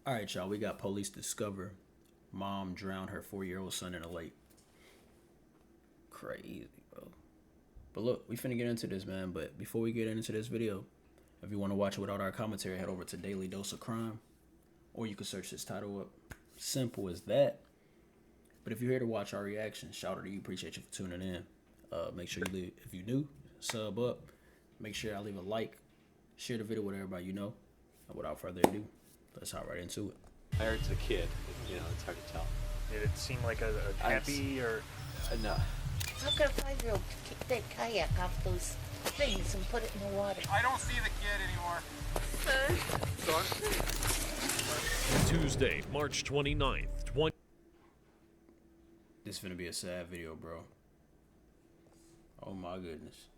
All right, y'all. We got police discover mom drowned her 4-year-old son in a lake. Crazy, bro. But look, we finna get into this, man. But before we get into this video, if you want to watch it without our commentary, head over to Daily Dose of Crime, or you can search this title up. Simple as that. But if you're here to watch our reaction, shout out to you. Appreciate you for tuning in. Make sure you leave, if you're new, sub up. Make sure I leave a like. Share the video with everybody you know. And without further ado, let's hop right into it. It's a kid. You know, it's hard to tell. Did it seem like a happy or? No. How can a 5-year-old kick that kayak off those things and put it in the water? I don't see the kid anymore. Son? Tuesday, March 29th, This finna be a sad video, bro. Oh my goodness.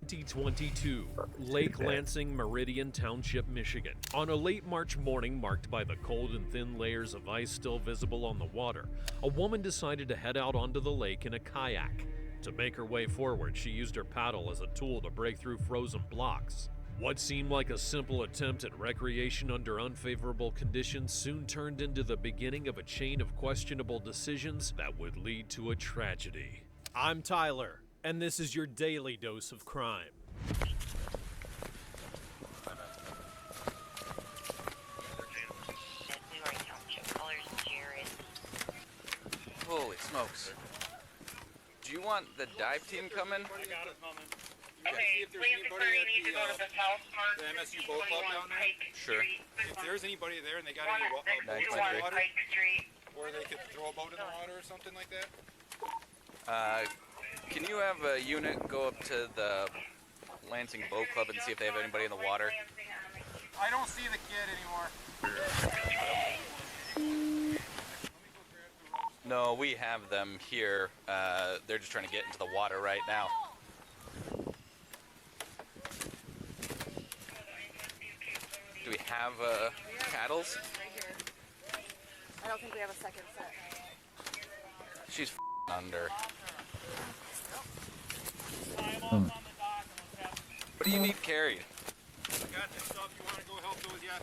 2022, Lake Lansing, Meridian Township, Michigan. On a late March morning marked by the cold and thin layers of ice still visible on the water, a woman decided to head out onto the lake in a kayak. To make her way forward, she used her paddle as a tool to break through frozen blocks. What seemed like a simple attempt at recreation under unfavorable conditions soon turned into the beginning of a chain of questionable decisions that would lead to a tragedy. I'm Tyler, and this is your daily dose of crime. Holy smokes. Do you want the dive team coming? Okay, please, sir, you need to go to the south part. The MSU boat club down there? Sure. If there's anybody there and they got any water, or they could throw a boat in the water or something like that? Can you have a unit go up to the Lansing Boat Club and see if they have anybody in the water? I don't see the kid anymore. No, we have them here. They're just trying to get into the water right now. Do we have paddles? Right here. I don't think we have a second set. She's under. What do you need carried? I got this stuff. You want to go help those yet?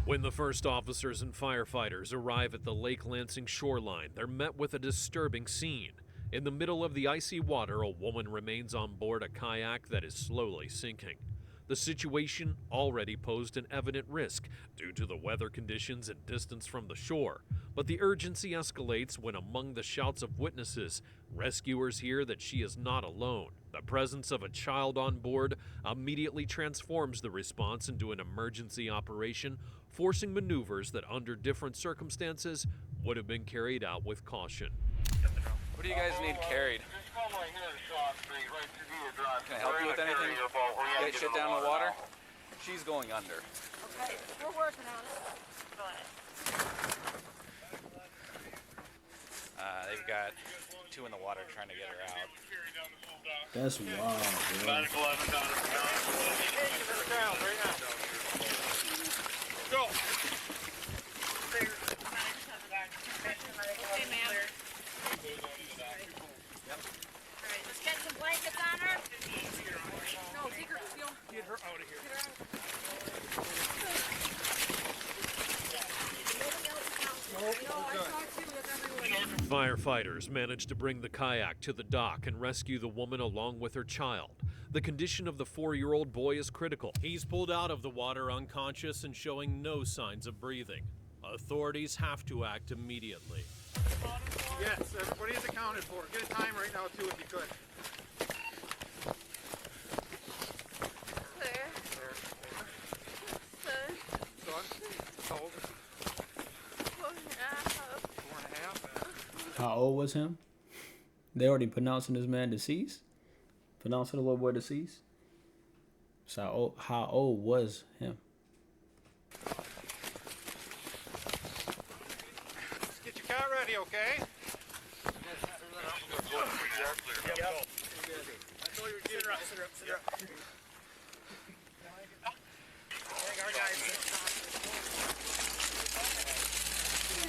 When the first officers and firefighters arrive at the Lake Lansing shoreline, they're met with a disturbing scene. In the middle of the icy water, a woman remains on board a kayak that is slowly sinking. The situation already posed an evident risk due to the weather conditions and distance from the shore. But the urgency escalates when, among the shouts of witnesses, rescuers hear that she is not alone. The presence of a child on board immediately transforms the response into an emergency operation, forcing maneuvers that under different circumstances would have been carried out with caution. What do you guys need carried? Can I help you with anything? Get shit down in the water? She's going under. Okay, we're working on it. Go ahead. They've got two in the water trying to get her out. That's wild, bro. Go! Okay, ma'am. Let's get some blankets on her. No, take her, Get her out of here. Firefighters managed to bring the kayak to the dock and rescue the woman along with her child. The condition of the 4-year-old boy is critical. He's pulled out of the water unconscious and showing no signs of breathing. Authorities have to act immediately. Yes, everybody is accounted for. Get a time right now, too, if you could. Son? How old is he? 4.5. How old was him? They already pronouncing this man deceased? Pronouncing the little boy deceased? So how old was him? Let's get your car ready, okay? Yep. Sit her up. I think our guys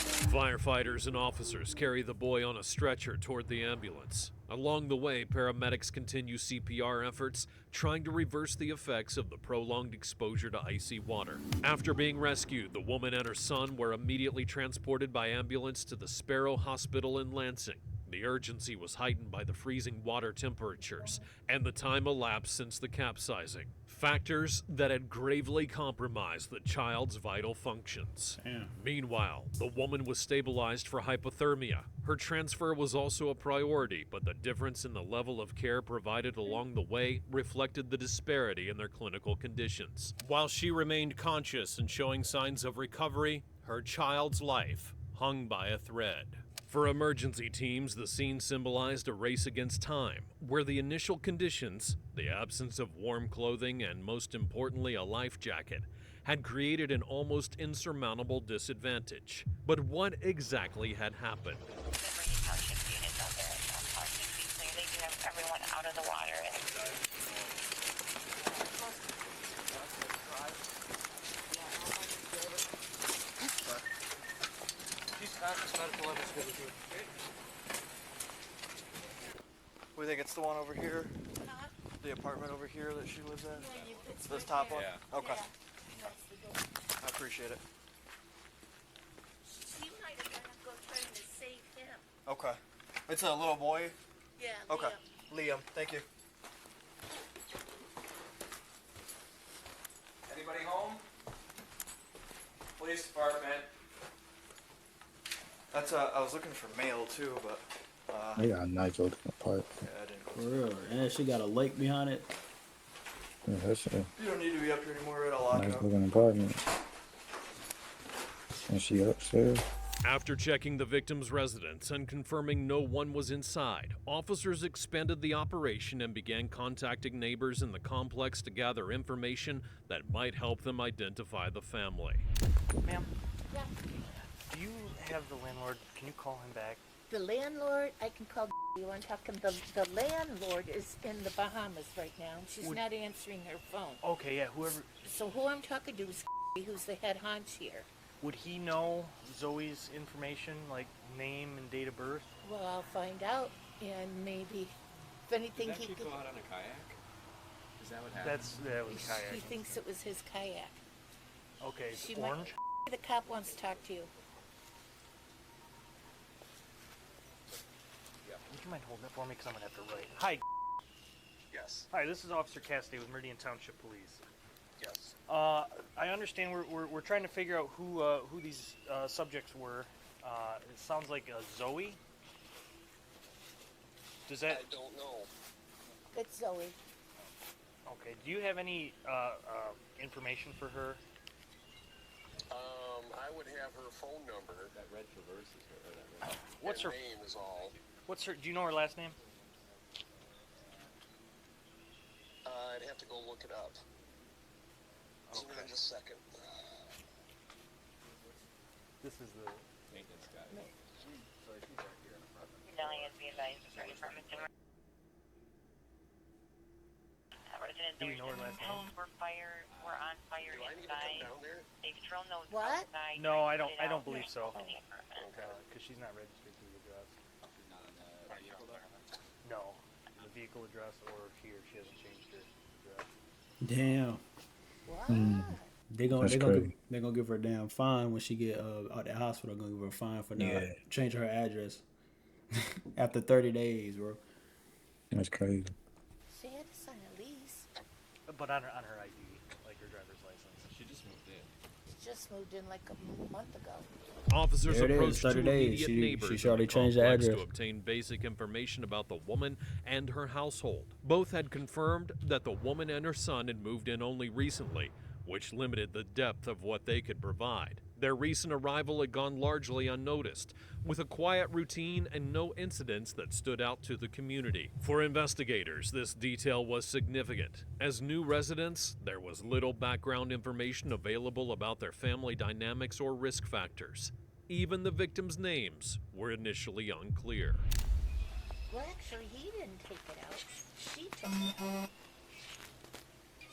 Firefighters and officers carry the boy on a stretcher toward the ambulance. Along the way, paramedics continue CPR efforts, trying to reverse the effects of the prolonged exposure to icy water. After being rescued, the woman and her son were immediately transported by ambulance to the Sparrow Hospital in Lansing. The urgency was heightened by the freezing water temperatures and the time elapsed since the capsizing, factors that had gravely compromised the child's vital functions. Damn. Meanwhile, the woman was stabilized for hypothermia. Her transfer was also a priority, but the difference in the level of care provided along the way reflected the disparity in their clinical conditions. While she remained conscious and showing signs of recovery, her child's life hung by a thread. For emergency teams, the scene symbolized a race against time, where the initial conditions, the absence of warm clothing and most importantly a life jacket, had created an almost insurmountable disadvantage. But what exactly had happened? Township units out there. Just be clear, they do have everyone out of the water. We think it's the one over here? The apartment over here that she lives in? This top one? Yeah. Okay. I appreciate it. She might have gonna go trying to save him. Okay. It's a little boy? Yeah, Okay. Liam. Liam, thank you. Anybody home? Police department. That's I was looking for mail too, but They got a nice looking apartment. yeah, I didn't For go. real. And she got a lake behind it. Yeah, that's a You don't need to be up here anymore, Red. I'll lock it nice up. looking apartment. And she upstairs. After checking the victim's residence and confirming no one was inside, officers expanded the operation and began contacting neighbors in the complex to gather information that might help them identify the family. Ma'am, Yeah. do you have the landlord? Can you call him back? The landlord, I can call. You want to talk to him? The landlord is in the Bahamas right now. She's not answering her phone. Okay, yeah, whoever. So who I'm talking to is who's the head honch here. Would he know Zoe's information, like name and date of birth? Well, I'll find out, and maybe if anything he could. out on a kayak? Is that what happened? That was He kayak. thinks it was his kayak. Okay, it's She might- orange. The cop wants to talk to you. Would you mind holding it for me? Because I'm going to have to write. Hi. Yes. Hi, this is Officer Cassidy with Meridian Township Police. Yes. I understand we're trying to figure out who these subjects were. It sounds like Zoe. Does that? I don't know. It's Zoe. Okay. Do you have any information for her? I would have her phone number. That red traverse is her. Or that red. What's her? name is all. What's her? Do you know her last name? I'd have to go look it up. Give me Okay. just a second. This is the. Maintenance guy. Do we know her last name? We're on fire Do I need to inside. come down there? They've thrown those What? outside. No, I Put don't. it I don't out believe so. in the apartment. Because she's not registered to the address. Not on the vehicle though? No, the vehicle address or here. She hasn't changed her address. Damn. What? They gonna That's they gonna crazy. they gonna give her a damn fine when she get out the hospital. Gonna give her a fine for not Yeah. changing her address after 30 days, bro. That's crazy. She had to sign a lease. But on her ID, like her driver's license. She just moved in. She just moved in like a month ago. Officers There it is, approached 30 two days. immediate She neighbors should already in the changed the complex to address. obtain basic information about the woman and her household. Both had confirmed that the woman and her son had moved in only recently, which limited the depth of what they could provide. Their recent arrival had gone largely unnoticed, with a quiet routine and no incidents that stood out to the community. For investigators, this detail was significant. As new residents, there was little background information available about their family dynamics or risk factors. Even the victims' names were initially unclear. Well, actually, he didn't take it out. She took it.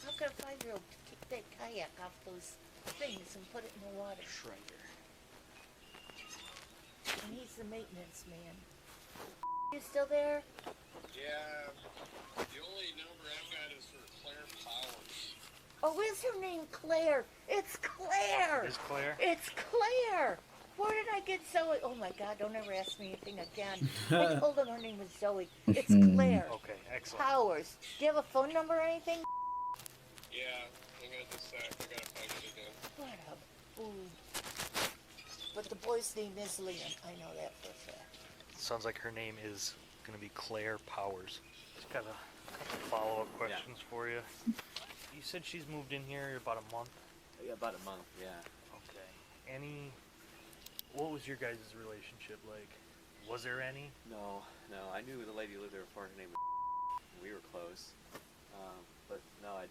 How could a 5-year-old kick that kayak off those things and put it in the water? Schreiber. He's the maintenance man. You still there? Yeah, the only number I've got is for Claire Powers. Oh, is her name Claire? It's Claire. Is Claire? It's Claire. Where did I get Zoe? Oh my God! Don't ever ask me anything again. I told him her name was Zoe. It's Claire. Okay, excellent. Powers. Do you have a phone number or anything? Yeah, hang on just a sec. I gotta find it again. What a boo. But the boy's name is Liam. I know that for a fact. Sounds like her name is going to be Claire Powers. Just got a couple follow-up questions for you. You said she's moved in here about a month. Yeah, about a month, yeah. Okay. What was your guys' relationship like? Was there any? No, I knew the lady who lived there before. Her name was we were close. But no, I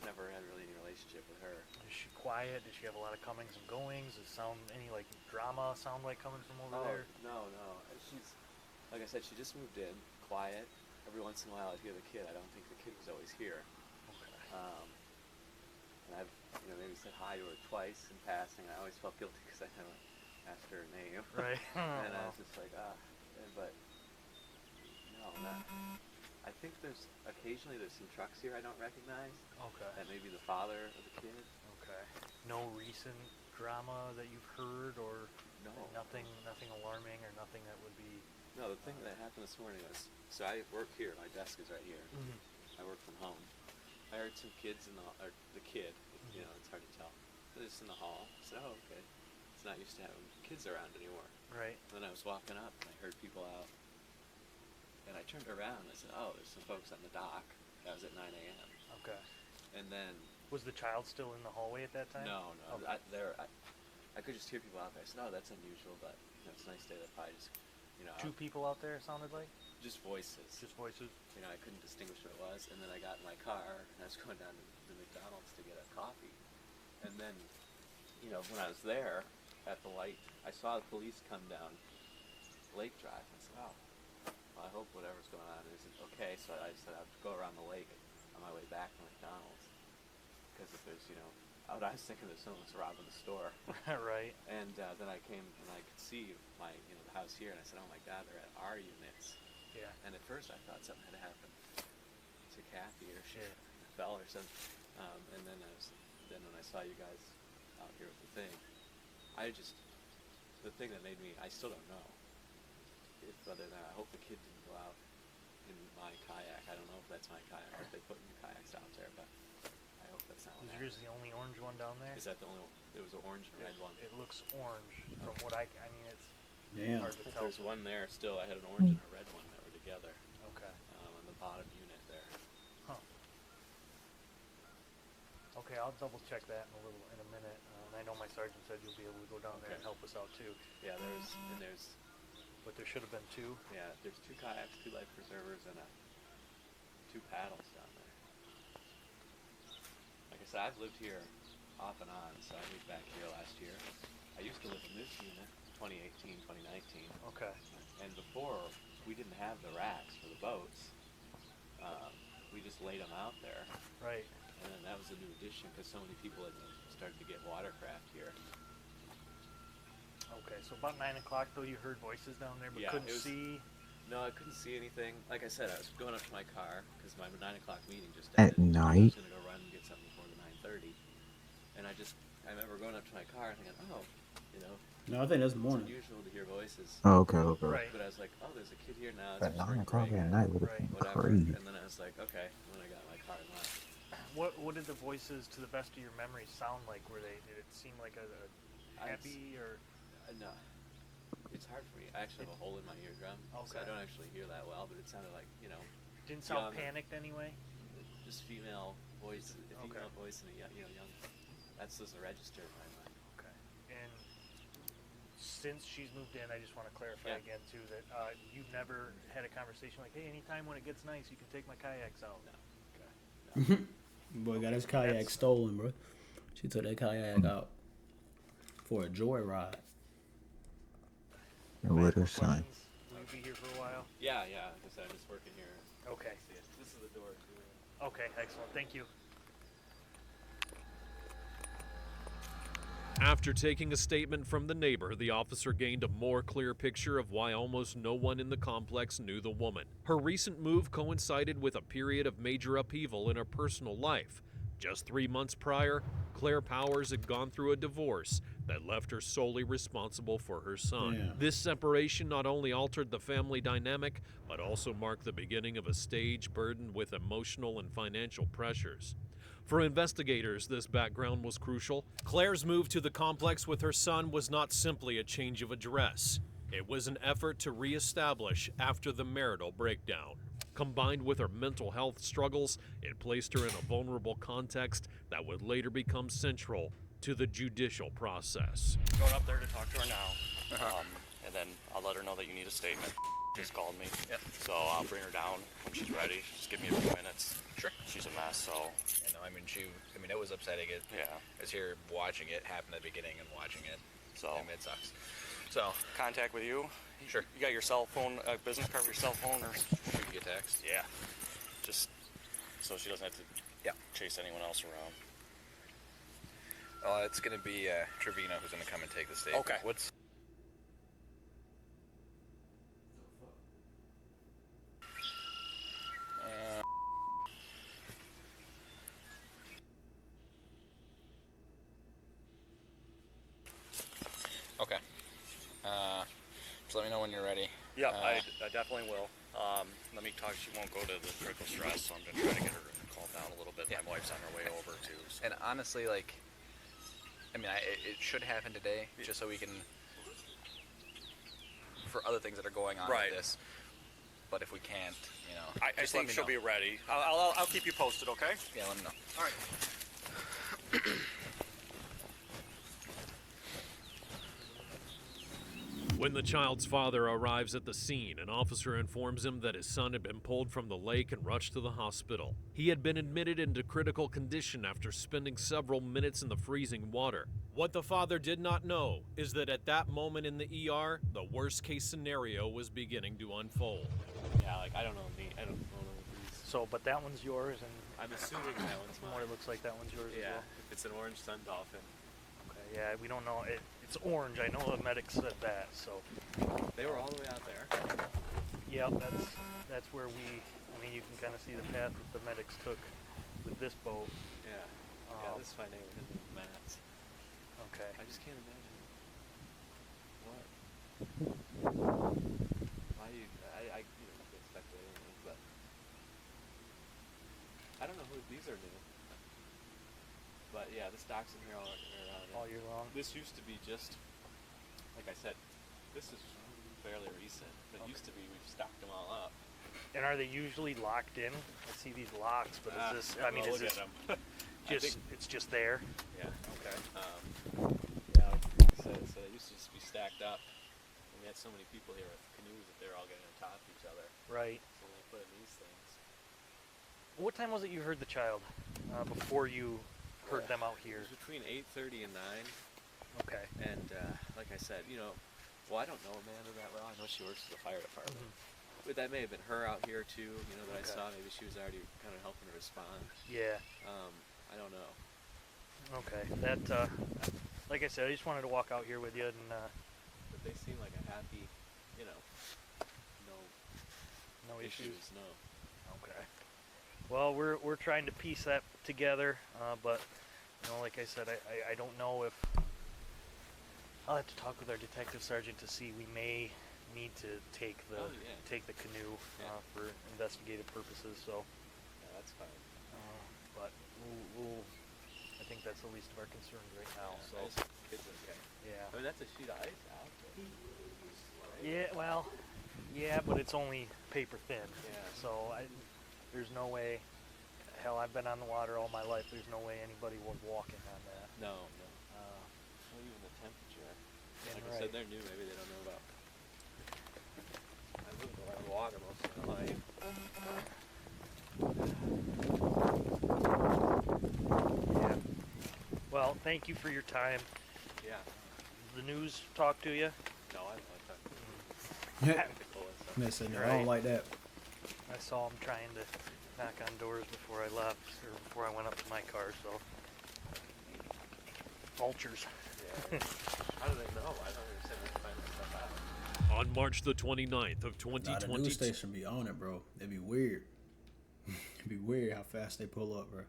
never had really any relationship with her. Is she quiet? Did she have a lot of comings and goings? Does any like drama sound like coming from over there? No. She's, like I said, she just moved in, quiet. Every once in a while I'd hear the kid. I don't think the kid was always here. Okay. And I've, maybe said hi to her twice in passing. I always felt guilty because I never asked her name. Right. And I was just like, but no, not. I think occasionally there's some trucks here I don't recognize. Okay. That may be the father of the kid. Okay. No recent drama that you've heard, or No. nothing alarming, or nothing that would be. No, the thing that happened this morning was, so I work here. My desk is right here. Mhm. I work from home. I heard some kids or the kid, it's hard to tell. They're just in the hall. I said, oh, okay. It's not used to having kids around anymore. Right. And then I was walking up and I heard people out. And I turned around and I said, oh, there's some folks on the dock. That was at 9 a.m. Okay. And then... Was the child still in the hallway at that time? No. Okay. I could just hear people out there. I said, oh, that's unusual, but it's a nice day. That probably just, Two people out there, it sounded like? Just voices. Just voices? I couldn't distinguish what it was. And then I got in my car and I was going down to the McDonald's to get a coffee. And then, when I was there at the light, I saw the police come down Lake Drive. I said, oh, well, I hope whatever's going on isn't okay. So I said I'd go around the lake on my way back to McDonald's. Because if there's, I was thinking that someone was robbing the store. Right. And then I came and I could see the house here, and I said, oh my God, they're at our units. Yeah. And at first I thought something had happened to Kathy, or she fell or something. And then when I saw you guys out here with the thing, the thing that made me, I still don't know whether or not, I hope the kid didn't go out in my kayak. I don't know if that's my kayak, or if they put new kayaks out there, but I hope that's not what happened. Is yours the only orange one down there? Is that the only one? There was an orange and red one. It looks orange from what I mean, it's Damn. hard to tell. There's one there still. I had an orange and a red one that were together. Okay. On the bottom unit there. Huh. Okay, I'll double check that in a minute. And I know my sergeant said you'll be able to go down there and help us out too. Yeah, there's. But there should have been two. Yeah, there's 2 kayaks, 2 life preservers, and 2 paddles down there. Like I said, I've lived here off and on, so I moved back here last year. I used to live in this unit, 2018, 2019. Okay. And before, we didn't have the racks for the boats. We just laid them out there. Right. And then that was a new addition because so many people had started to get watercraft here. Okay, so about 9 o'clock though, you heard voices down there, but couldn't see. No, I couldn't see anything. Like I said, I was going up to my car because my 9 o'clock meeting just At ended. night? I was going to go run and get something before the 9:30. And I remember going up to my car and thinking, oh, No, I think that's morning. It's unusual to hear voices. Oh, okay. Right. But I was like, oh, there's a kid here now. At 9 o'clock at night would have been whatever. crazy. And then I was like, okay. And then I got in my car and left. What did the voices, to the best of your memory, sound like? Did it seem like a happy or? No. It's hard for me. I actually have a hole in my eardrum, so I don't actually hear that well. But it sounded like Didn't sound young, panicked anyway. Just female voice, female voice, and a young. That's just a register in my mind. Okay. And since she's moved in, I just want to clarify again too that you've never had a conversation like, hey, anytime when it gets nice, you can take my kayaks out. No. Okay. Boy got his kayak stolen, bro. She took that kayak out for a joyride. What a sign. Will you be here for a while? Yeah. Because I'm just working here. Okay. This is the door. Okay, excellent. Thank you. After taking a statement from the neighbor, the officer gained a more clear picture of why almost no one in the complex knew the woman. Her recent move coincided with a period of major upheaval in her personal life. Just 3 months prior, Claire Powers had gone through a divorce that left her solely responsible for her son. Damn. This separation not only altered the family dynamic, but also marked the beginning of a stage burdened with emotional and financial pressures. For investigators, this background was crucial. Claire's move to the complex with her son was not simply a change of address. It was an effort to reestablish after the marital breakdown. Combined with her mental health struggles, it placed her in a vulnerable context that would later become central to the judicial process. Going up there to talk to her now, and then I'll let her know that you need a statement. Just called me. Yep. So I'll bring her down when she's ready. Just give me a few minutes. Sure. She's a mess, so. You know, it was upsetting. Yeah. I was here watching it happen at the beginning and watching it. So. It sucks. So. Contact with you. Sure. You got your cell phone, business card for your cell phone, or? Shoot you a text. Yeah. Just so she doesn't have to chase anyone else around. It's gonna be Trevino who's gonna come and take the statement. Okay. What's Okay. Just let me know when you're ready. Yeah, I definitely will. Let me talk. She won't go to the critical stress, so I'm gonna try to get her to calm down a little bit. Yeah. My wife's on her way over too. So. And honestly, it should happen today, just so we can, for other things that are going on Right. with this. But if we can't, I just let think me she'll know. be ready. I'll keep you posted, okay? Yeah, let me know. All right. When the child's father arrives at the scene, an officer informs him that his son had been pulled from the lake and rushed to the hospital. He had been admitted into critical condition after spending several minutes in the freezing water. What the father did not know is that at that moment in the ER, the worst-case scenario was beginning to unfold. Yeah, I don't know these. So, but that one's yours, and I'm assuming that one's from mine. what it looks like, that one's yours as Yeah, well. it's an orange sun dolphin. Okay, yeah, we don't know. It's orange. I know the medic said that, so. They were all the way out there. Yeah, that's where you can kind of see the path that the medics took with this boat. Yeah. Yeah, this is my neighborhood with mats. Okay. I just can't imagine. What? Why you can speculate anything, but I don't know who these are new. But yeah, the stocks in here All year long. This used to be just, like I said, this is fairly recent. But it used to be we've stocked them all up. And are they usually locked in? I see these locks, but is this? Yeah, is look this at them. it's just there? Yeah. Okay. Yeah, like I said, so they used to just be stacked up. And we had so many people here with canoes that they're all getting on top of each other. Right. So they put in these things. What time was it you heard the child? Before you heard them out here? It was between 8:30 and 9. Okay. And like I said, well, I don't know Amanda that well. I know she works for the fire department. But that may have been her out here too, that I saw. Maybe she was already kind of helping to respond. Yeah. I don't know. Okay. That, like I said, I just wanted to walk out here with you and. But they seem like a happy, no issues. No. Okay. Well, we're trying to piece that together, but like I said, I don't know if I'll have to talk with our detective sergeant to see. We may need to take the canoe for investigative purposes. So yeah, that's fine. But we'll I think that's the least of our concerns right now. Yeah, so kids okay. Yeah. I mean that's a sheet of ice out there. Right? Yeah. Well. Yeah, but it's only paper thin. Yeah. So there's no way. Hell, I've been on the water all my life. There's no way anybody was walking on that. No. Not even the temperature. Like I right. said, they're new. Maybe they don't know about. I lived around water most of my life. Yeah. Well, thank you for your time. Yeah. The news talk to you? No, I don't talk Yeah. to Missing it. I don't like that. I saw him trying to knock on doors before I left, or before I went up to my car, so. Vultures. How do they know? I don't understand how to find that stuff out. On March the 29th of Nah, the 2020, news station be on it, bro. It'd be weird. It'd be weird how fast they pull up, bro.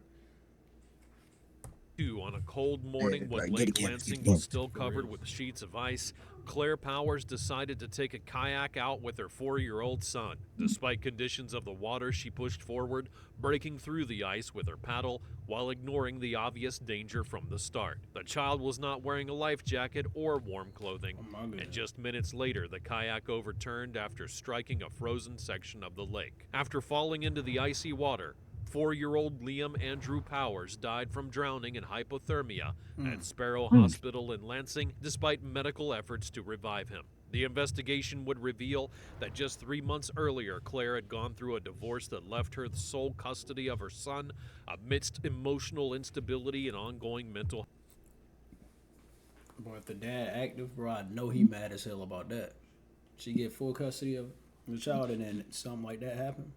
on a cold morning when right, get Lake it, get it, Lansing get it. was still covered with sheets of ice, Claire Powers decided to take a kayak out with her 4-year-old son. Despite conditions of the water, she pushed forward, breaking through the ice with her paddle while ignoring the obvious danger from the start. The child was not wearing a life jacket or warm clothing, and just minutes later, the kayak overturned after striking a frozen section of the lake. After falling into the icy water, 4-year-old Liam Andrew Powers died from drowning and hypothermia at Sparrow Hospital in Lansing, despite medical efforts to revive him. The investigation would reveal that just 3 months earlier, Claire had gone through a divorce that left her the sole custody of her son amidst emotional instability and ongoing mental health. Boy, if the dad active, bro, I know he mad as hell about that. She get full custody of the child and then something like that happen.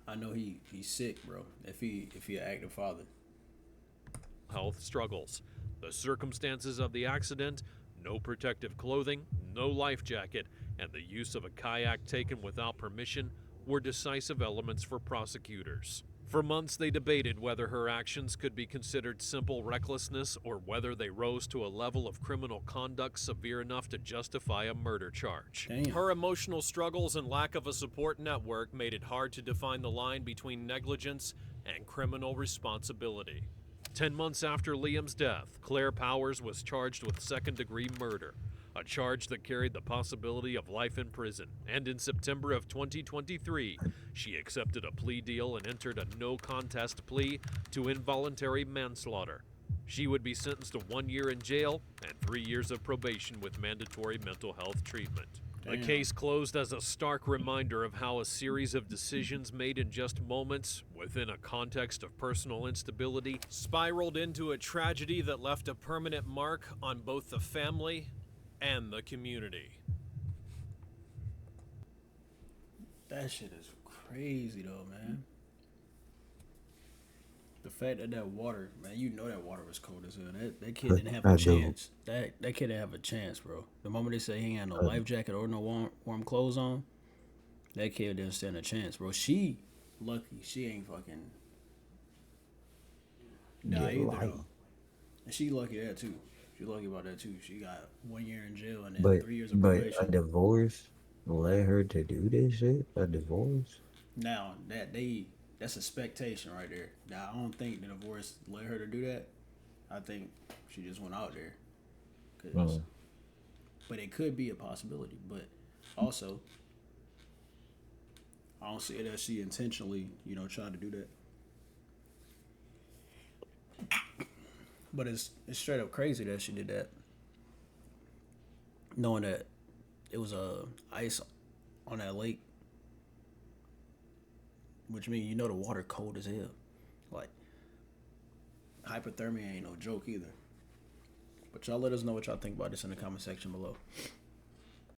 I know he's sick, bro. If he an active father. Health struggles. The circumstances of the accident, no protective clothing, no life jacket, and the use of a kayak taken without permission were decisive elements for prosecutors. For months, they debated whether her actions could be considered simple recklessness or whether they rose to a level of criminal conduct severe enough to justify a murder charge. Damn. Her emotional struggles and lack of a support network made it hard to define the line between negligence and criminal responsibility. 10 months after Liam's death, Claire Powers was charged with second-degree murder, a charge that carried the possibility of life in prison. And in September of 2023, she accepted a plea deal and entered a no-contest plea to involuntary manslaughter. She would be sentenced to 1 year in jail and 3 years of probation with mandatory mental health treatment. The case closed as a stark reminder of how a series of decisions made in just moments, within a context of personal instability, spiraled into a tragedy that left a permanent mark on both the family and the community. That shit is crazy though, man. The fact that water, man, you know that water was cold as hell. That kid didn't have a chance. That kid didn't have a chance, bro. The moment they say he ain't had no life jacket or no warm clothes on, that kid didn't stand a chance, bro. She lucky she ain't fucking die either though. And she lucky that too. She lucky about that too. She got 1 year in jail and then 3 years of probation. But a divorce led her to do this shit? A divorce? Now that's expectation right there. Now I don't think the divorce led her to do that. I think she just went out there. But it could be a possibility. But also, I don't see it as she intentionally, tried to do that. But it's straight up crazy that she did that, knowing that it was ice on that lake, which means the water cold as hell. Like, hypothermia ain't no joke either. But y'all let us know what y'all think about this in the comment section below.